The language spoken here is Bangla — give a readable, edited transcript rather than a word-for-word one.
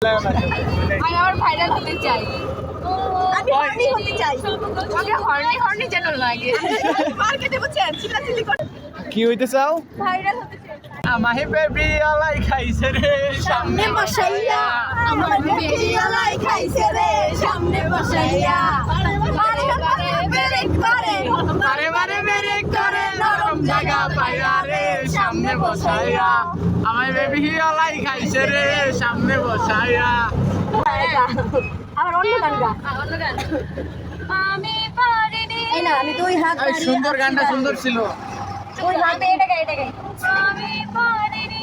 আমি আবার ভাইরাল হতে চাই। আমি হর্নি হতে চাই। আমাকে হর্নি হর্নি যেন লাগে। মার্কেটে বসেন চিল্লাচিল্লি করে। কি হইতে চাও? ভাইরাল হতে চাই। আমাহি বেবি আলাই খাইছে রে সামনে বসাইয়া আমার বেবি আলাই খাইছে রে সামনে বসাইয়া বারে বারে ব্রেক করে বারে বারে বেরে করে নরম জায়গা পাইয়া রে সামনে বসাইয়া আমায় বেবি আলাই খাইছে রে সামনে বসাইয়া। আমার অন্য গান গা। অন্য গান। আমি পারিনি। এই না আমি দুই হাত এই সুন্দর গানটা সুন্দর ছিল। দুই হাতে এটা গাই। আমি পারিনি